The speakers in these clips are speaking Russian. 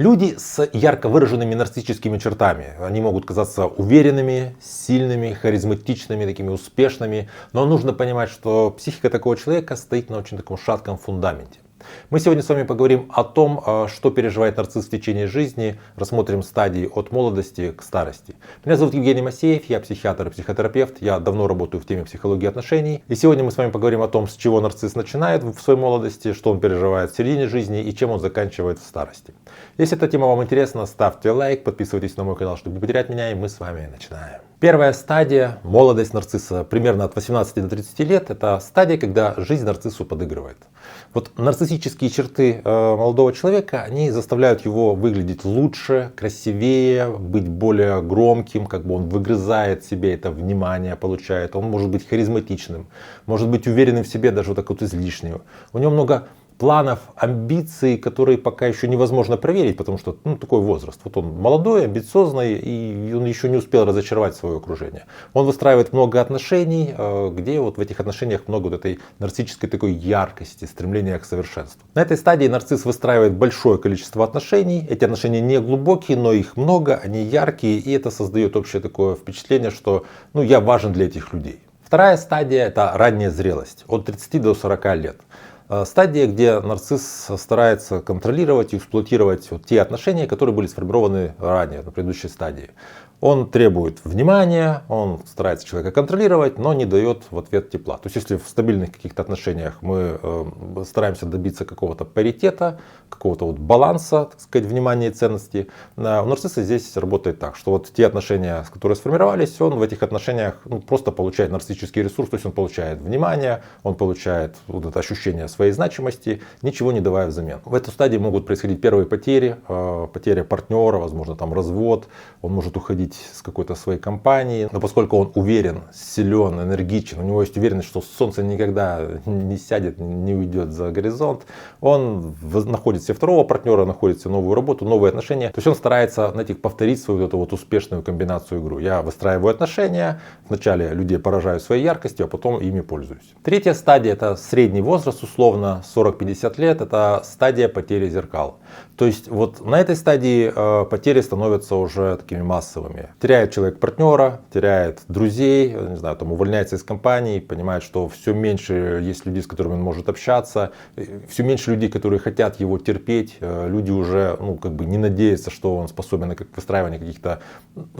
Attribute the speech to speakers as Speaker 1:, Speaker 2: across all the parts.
Speaker 1: Люди с ярко выраженными нарциссическими чертами. Они могут казаться уверенными, сильными, харизматичными, такими успешными. Но нужно понимать, что психика такого человека стоит на очень таком шатком фундаменте. Мы сегодня с вами поговорим о том, что переживает нарцисс в течение жизни. Рассмотрим стадии от молодости к старости. Меня зовут Евгений Масеев, я психиатр и психотерапевт. Я давно работаю в теме психологии отношений. И сегодня мы с вами поговорим о том, с чего нарцисс начинает в своей молодости, что он переживает в середине жизни и чем он заканчивает в старости. Если эта тема вам интересна, ставьте лайк, подписывайтесь на мой канал, чтобы не потерять меня, и мы с вами начинаем. Первая стадия, молодость нарцисса, примерно от 18 до 30 лет, это стадия, когда жизнь нарциссу подыгрывает. Вот нарциссические черты молодого человека, они заставляют его выглядеть лучше, красивее, быть более громким, как бы он выгрызает себе это внимание, получает. Он может быть харизматичным, может быть уверенным в себе, даже вот так вот излишним. У него много планов, амбиций, которые пока еще невозможно проверить, потому что такой возраст. Вот он молодой, амбициозный, и он еще не успел разочаровать свое окружение. Он выстраивает много отношений, где вот в этих отношениях много вот этой нарциссической такой яркости, стремления к совершенству. На этой стадии нарцисс выстраивает большое количество отношений. Эти отношения не глубокие, но их много, они яркие, и это создает общее такое впечатление, что я важен для этих людей. Вторая стадия — это ранняя зрелость, от 30 до 40 лет. Стадия, где нарцисс старается контролировать и эксплуатировать вот те отношения, которые были сформированы ранее, на предыдущей стадии. Он требует внимания, он старается человека контролировать, но не дает в ответ тепла. То есть если в стабильных каких-то отношениях мы стараемся добиться какого-то паритета, какого-то вот баланса, так сказать, внимания и ценности, у нарцисса здесь работает так, что вот те отношения, которые сформировались, он в этих отношениях просто получает нарциссический ресурс, то есть он получает внимание, он получает вот это ощущение своей значимости, ничего не давая взамен. В эту стадию могут происходить первые потери, потеря партнера, возможно там развод, он может уходить с какой-то своей компании, но поскольку он уверен, силен, энергичен, у него есть уверенность, что солнце никогда не сядет, не уйдет за горизонт, он находит себе второго партнера, находит себе новую работу, новые отношения. То есть он старается повторить свою вот эту вот успешную комбинацию игру. Я выстраиваю отношения, вначале людей поражаю своей яркостью, а потом ими пользуюсь. Третья стадия — это средний возраст, условно 40-50 лет, это стадия потери зеркал. То есть вот на этой стадии потери становятся уже такими массовыми. Теряет человек партнера, теряет друзей, не знаю, там увольняется из компании, понимает, что все меньше есть людей, с которыми он может общаться, все меньше людей, которые хотят его терпеть. Люди уже не надеются, что он способен на выстраивание каких-то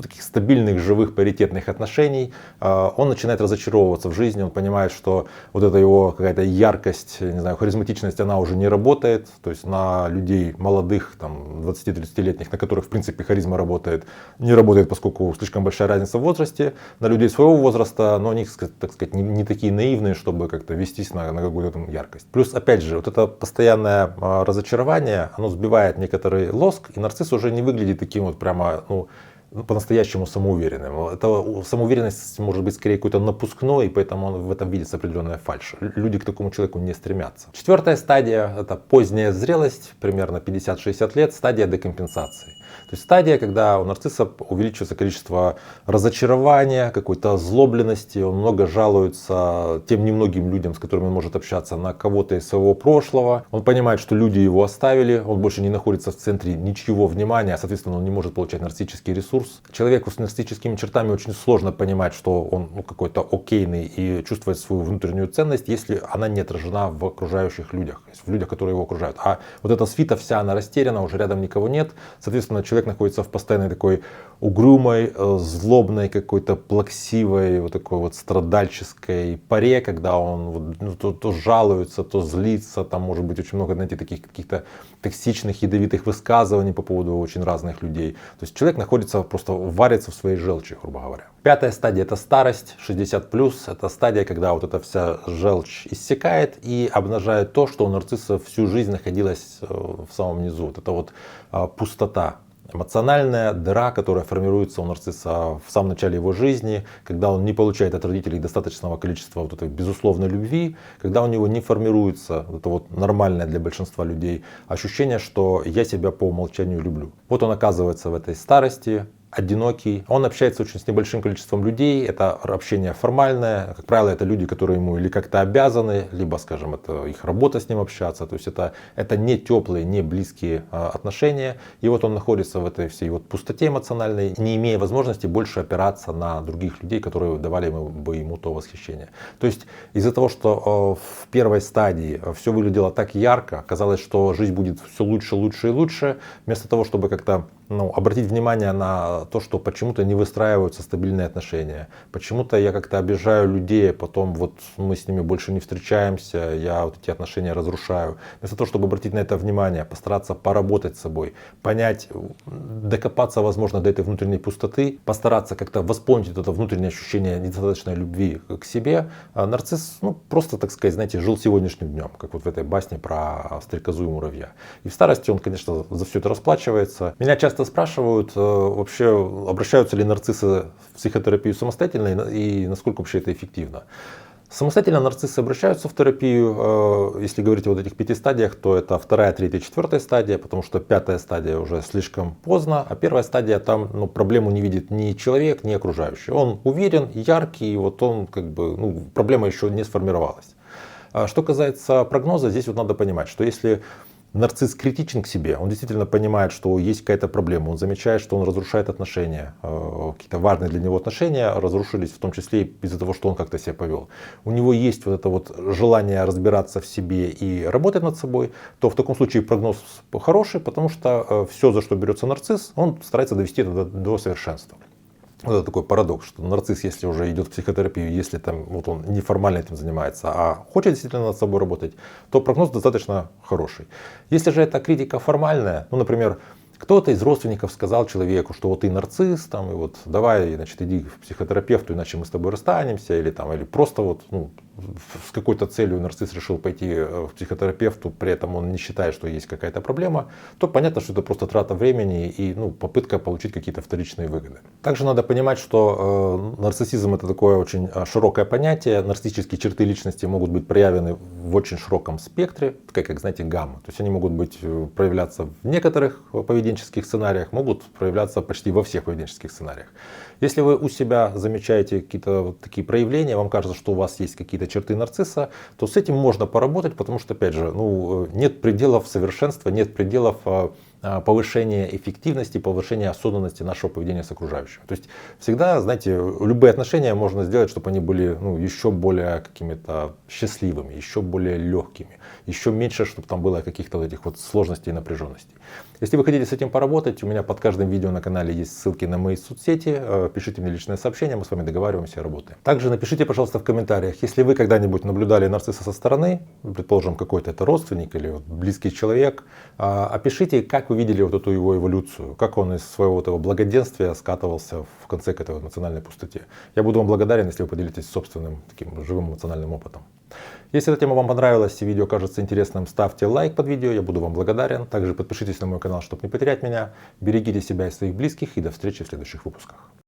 Speaker 1: таких стабильных, живых, паритетных отношений. Он начинает разочаровываться в жизни, он понимает, что вот эта его какая-то яркость, не знаю, харизматичность, она уже не работает. То есть на людей молодых, там, 20-30-летних, на которых в принципе харизма работает, не работает, поскольку слишком большая разница в возрасте. На людей своего возраста, но они, так сказать, не такие наивные, чтобы как-то вестись на какую-то яркость. Плюс, опять же, вот это постоянное разочарование, оно сбивает некоторый лоск, и нарцисс уже не выглядит таким вот прямо, по-настоящему самоуверенным. Эта самоуверенность может быть скорее какой-то напускной, и поэтому в этом видится определенная фальшь. Люди к такому человеку не стремятся. Четвертая стадия — это поздняя зрелость, примерно 50-60 лет, стадия декомпенсации. То есть стадия, когда у нарцисса увеличивается количество разочарования, какой-то озлобленности, он много жалуется тем немногим людям, с которыми он может общаться, на кого-то из своего прошлого. Он понимает, что люди его оставили, он больше не находится в центре ничьего внимания, соответственно, он не может получать нарциссический ресурс. Человеку с нарциссическими чертами очень сложно понимать, что он какой-то окейный и чувствовать свою внутреннюю ценность, если она не отражена в окружающих людях, в людях, которые его окружают. А вот эта свита вся, она растеряна, уже рядом никого нет, соответственно, человек находится в постоянной такой угрюмой, злобной, какой-то плаксивой, вот такой вот страдальческой паре, когда он то жалуется, то злится, там может быть очень много, знаете, таких каких-то токсичных, ядовитых высказываний по поводу очень разных людей. То есть человек находится, просто варится в своей желчи, грубо говоря. Пятая стадия — это старость, 60+. Это стадия, когда вот эта вся желчь иссякает и обнажает то, что у нарцисса всю жизнь находилось в самом низу. Вот это вот пустота. Эмоциональная дыра, которая формируется у нарцисса в самом начале его жизни, когда он не получает от родителей достаточного количества вот этой безусловной любви, когда у него не формируется это вот нормальное для большинства людей ощущение, что я себя по умолчанию люблю. Вот он оказывается в этой старости, одинокий, он общается очень с небольшим количеством людей, это общение формальное, как правило, это люди, которые ему или как-то обязаны, либо, скажем, это их работа с ним общаться, то есть это не теплые, не близкие отношения, и вот он находится в этой всей вот пустоте эмоциональной, не имея возможности больше опираться на других людей, которые давали бы ему то восхищение. То есть из-за того, что в первой стадии все выглядело так ярко, казалось, что жизнь будет все лучше, лучше и лучше, вместо того, чтобы как-то обратить внимание на то, что почему-то не выстраиваются стабильные отношения. Почему-то я как-то обижаю людей, потом вот мы с ними больше не встречаемся, я вот эти отношения разрушаю. Вместо того, чтобы обратить на это внимание, постараться поработать с собой, понять, докопаться, возможно, до этой внутренней пустоты, постараться как-то восполнить это внутреннее ощущение недостаточной любви к себе, нарцисс, просто, так сказать, знаете, жил сегодняшним днем, как вот в этой басне про стрекозу и муравья. И в старости он, конечно, за все это расплачивается. Меня часто спрашивают, вообще обращаются ли нарциссы в психотерапию самостоятельно и насколько вообще это эффективно. Самостоятельно нарциссы обращаются в терапию, если говорить о вот этих 5 стадиях, то это 2, 3, 4 стадия, потому что 5-я стадия уже слишком поздно, а 1-я стадия там проблему не видит ни человек, ни окружающий. Он уверен, яркий, вот он проблема еще не сформировалась. Что касается прогноза, здесь вот надо понимать, что если нарцисс критичен к себе, он действительно понимает, что есть какая-то проблема, он замечает, что он разрушает отношения, какие-то важные для него отношения разрушились, в том числе из-за того, что он как-то себя повел. У него есть вот это вот желание разбираться в себе и работать над собой, то в таком случае прогноз хороший, потому что все, за что берется нарцисс, он старается довести это до совершенства. Вот это такой парадокс, что нарцисс, если уже идет в психотерапию, если там вот он неформально этим занимается, а хочет действительно над собой работать, то прогноз достаточно хороший. Если же это критика формальная, например, кто-то из родственников сказал человеку, что вот ты нарцисс, и вот давай, значит, иди к психотерапевту, иначе мы с тобой расстанемся, или просто вот, с какой-то целью нарцисс решил пойти к психотерапевту, при этом он не считает, что есть какая-то проблема, то понятно, что это просто трата времени и попытка получить какие-то вторичные выгоды. Также надо понимать, что нарциссизм это такое очень широкое понятие, нарциссические черты личности могут быть проявлены в очень широком спектре, такая как, знаете, гамма. То есть они могут проявляться в некоторых поведенческих сценариях, могут проявляться почти во всех поведенческих сценариях. Если вы у себя замечаете какие-то вот такие проявления, вам кажется, что у вас есть какие-то черты нарцисса, то с этим можно поработать, потому что, опять же, нет пределов совершенства, нет пределов повышения эффективности, повышения осознанности нашего поведения с окружающим. То есть всегда, знаете, любые отношения можно сделать, чтобы они были еще более какими-то счастливыми, еще более легкими, еще меньше, чтобы там было каких-то вот этих вот сложностей и напряженностей. Если вы хотите с этим поработать, у меня под каждым видео на канале есть ссылки на мои соцсети, пишите мне личное сообщение, мы с вами договариваемся и работаем. Также напишите, пожалуйста, в комментариях, если вы когда-нибудь наблюдали нарцисса со стороны, предположим, какой-то это родственник или близкий человек, опишите, как вы видели вот эту его эволюцию, как он из своего этого благоденствия скатывался в конце к этой эмоциональной пустоте. Я буду вам благодарен, если вы поделитесь собственным таким живым эмоциональным опытом. Если эта тема вам понравилась и видео кажется интересным, ставьте лайк под видео, я буду вам благодарен. Также подпишитесь на мой канал, чтобы не потерять меня. Берегите себя и своих близких, и до встречи в следующих выпусках.